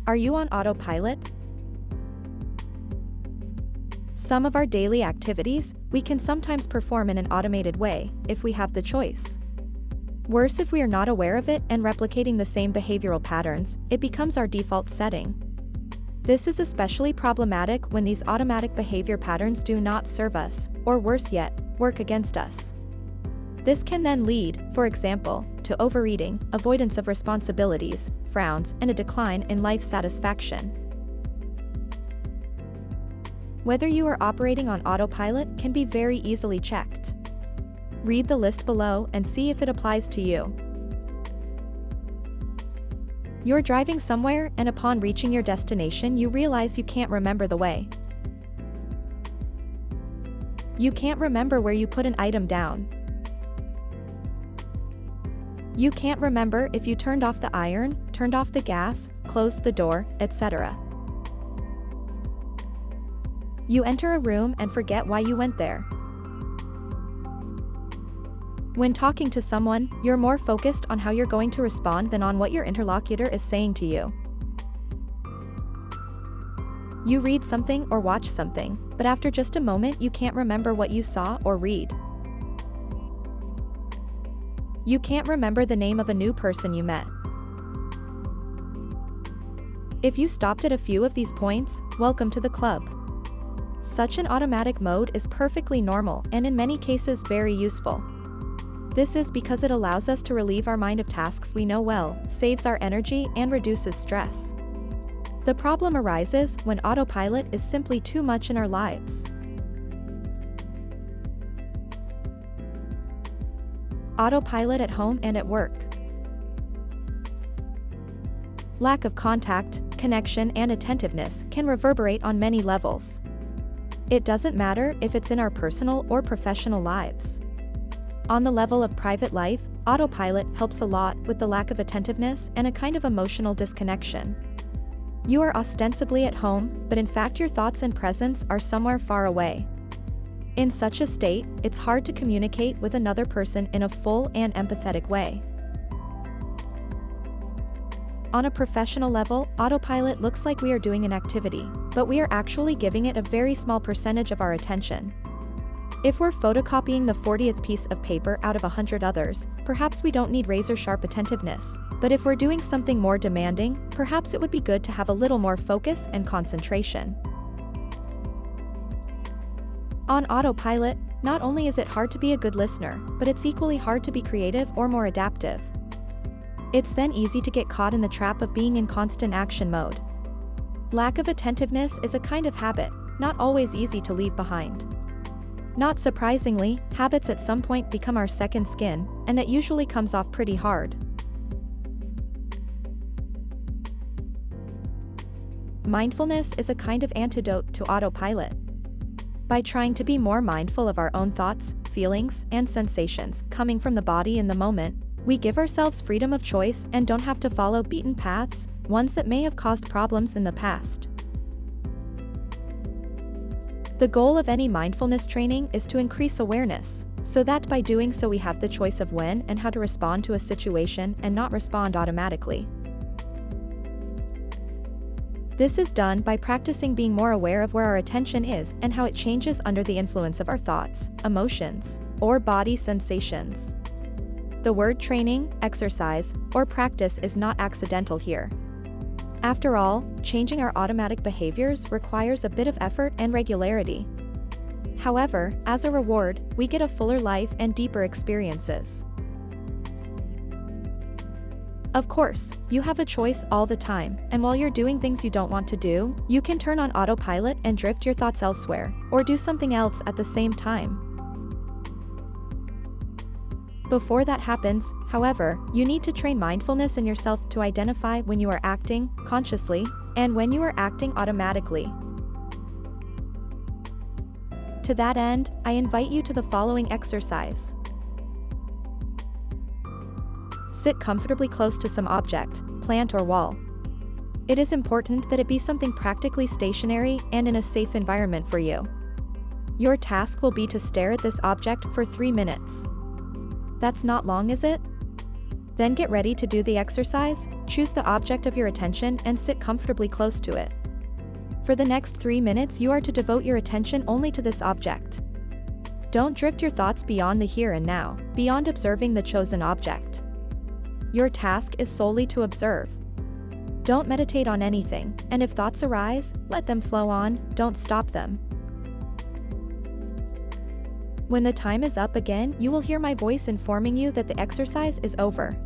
Are you on autopilot? Some of our daily activities, we can sometimes perform in an automated way, if we have the choice. Worse, if we are not aware of it and replicating the same behavioral patterns, it becomes our default setting. This is especially problematic when these automatic behavior patterns do not serve us, or worse yet, work against us. This can then lead, for example, to overeating, avoidance of responsibilities, frowns, and a decline in life satisfaction. Whether you are operating on autopilot can be very easily checked. Read the list below and see if it applies to you. You're driving somewhere and upon reaching your destination you realize you can't remember the way. You can't remember where you put an item down. You can't remember if you turned off the iron, turned off the gas, closed the door, etc. You enter a room and forget why you went there. When talking to someone, you're more focused on how you're going to respond than on what your interlocutor is saying to you. You read something or watch something, but after just a moment you can't remember what you saw or read. You can't remember the name of a new person you met. If you stopped at a few of these points, welcome to the club. Such an automatic mode is perfectly normal and in many cases very useful. This is because it allows us to relieve our mind of tasks we know well, saves our energy, and reduces stress. The problem arises when autopilot is simply too much in our lives. Autopilot at home and at work. Lack of contact, connection, and attentiveness can reverberate on many levels. It doesn't matter if it's in our personal or professional lives. On the level of private life, autopilot helps a lot with the lack of attentiveness and a kind of emotional disconnection. You are ostensibly at home, but in fact your thoughts and presence are somewhere far away. In such a state, it's hard to communicate with another person in a full and empathetic way. On a professional level, autopilot looks like we are doing an activity, but we are actually giving it a very small percentage of our attention. If we're photocopying the 40th piece of paper out of 100 others, perhaps we don't need razor-sharp attentiveness, but if we're doing something more demanding, perhaps it would be good to have a little more focus and concentration. On autopilot, not only is it hard to be a good listener, but it's equally hard to be creative or more adaptive. It's then easy to get caught in the trap of being in constant action mode. Lack of attentiveness is a kind of habit, not always easy to leave behind. Not surprisingly, habits at some point become our second skin, and that usually comes off pretty hard. Mindfulness is a kind of antidote to autopilot. By trying to be more mindful of our own thoughts, feelings, and sensations coming from the body in the moment, we give ourselves freedom of choice and don't have to follow beaten paths, ones that may have caused problems in the past. The goal of any mindfulness training is to increase awareness, so that by doing so we have the choice of when and how to respond to a situation and not respond automatically. This is done by practicing being more aware of where our attention is and how it changes under the influence of our thoughts, emotions, or body sensations. The word training, exercise, or practice is not accidental here. After all, changing our automatic behaviors requires a bit of effort and regularity. However, as a reward, we get a fuller life and deeper experiences. Of course, you have a choice all the time, and while you're doing things you don't want to do, you can turn on autopilot and drift your thoughts elsewhere, or do something else at the same time. Before that happens, however, you need to train mindfulness in yourself to identify when you are acting consciously and when you are acting automatically. To that end, I invite you to the following exercise. Sit comfortably close to some object, plant or wall. It is important that it be something practically stationary and in a safe environment for you. Your task will be to stare at this object for 3 minutes. That's not long, is it? Then get ready to do the exercise, choose the object of your attention and sit comfortably close to it. For the next 3 minutes you are to devote your attention only to this object. Don't drift your thoughts beyond the here and now, beyond observing the chosen object. Your task is solely to observe. Don't meditate on anything, and if thoughts arise, let them flow on, don't stop them. When the time is up again, you will hear my voice informing you that the exercise is over.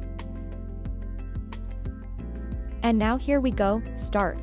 And now here we go, start.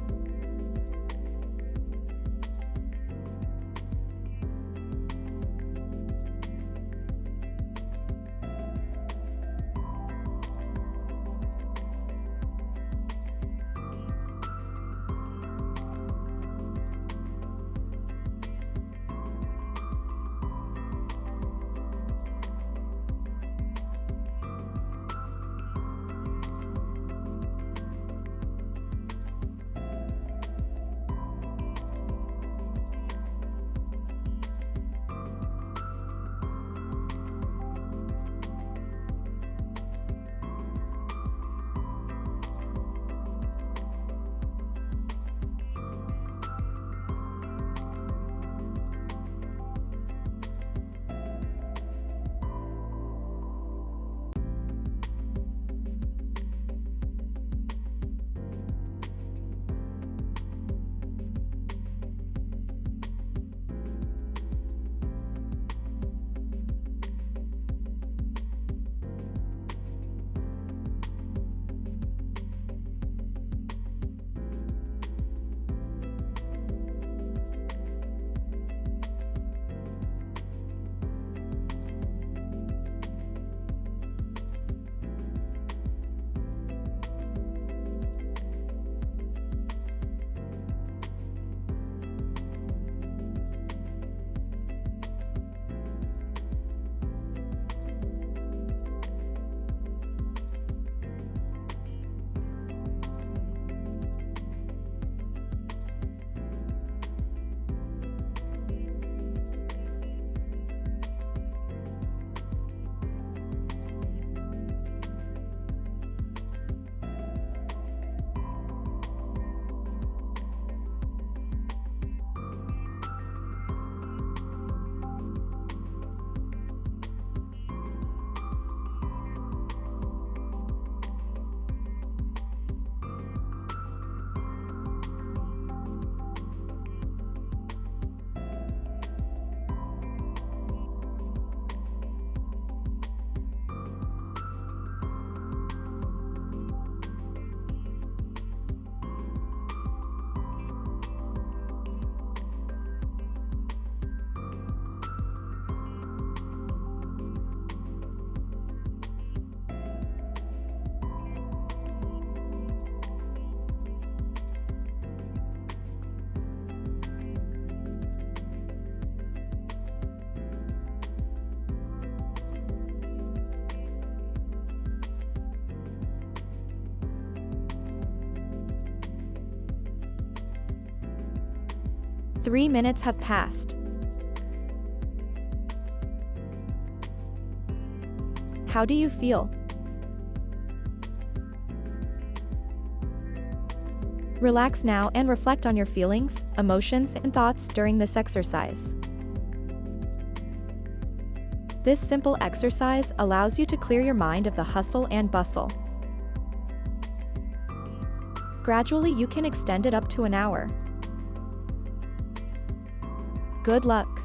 Three minutes have passed. How do you feel? Relax now and reflect on your feelings, emotions, and thoughts during this exercise. This simple exercise allows you to clear your mind of the hustle and bustle. Gradually, you can extend it up to an hour. Good luck!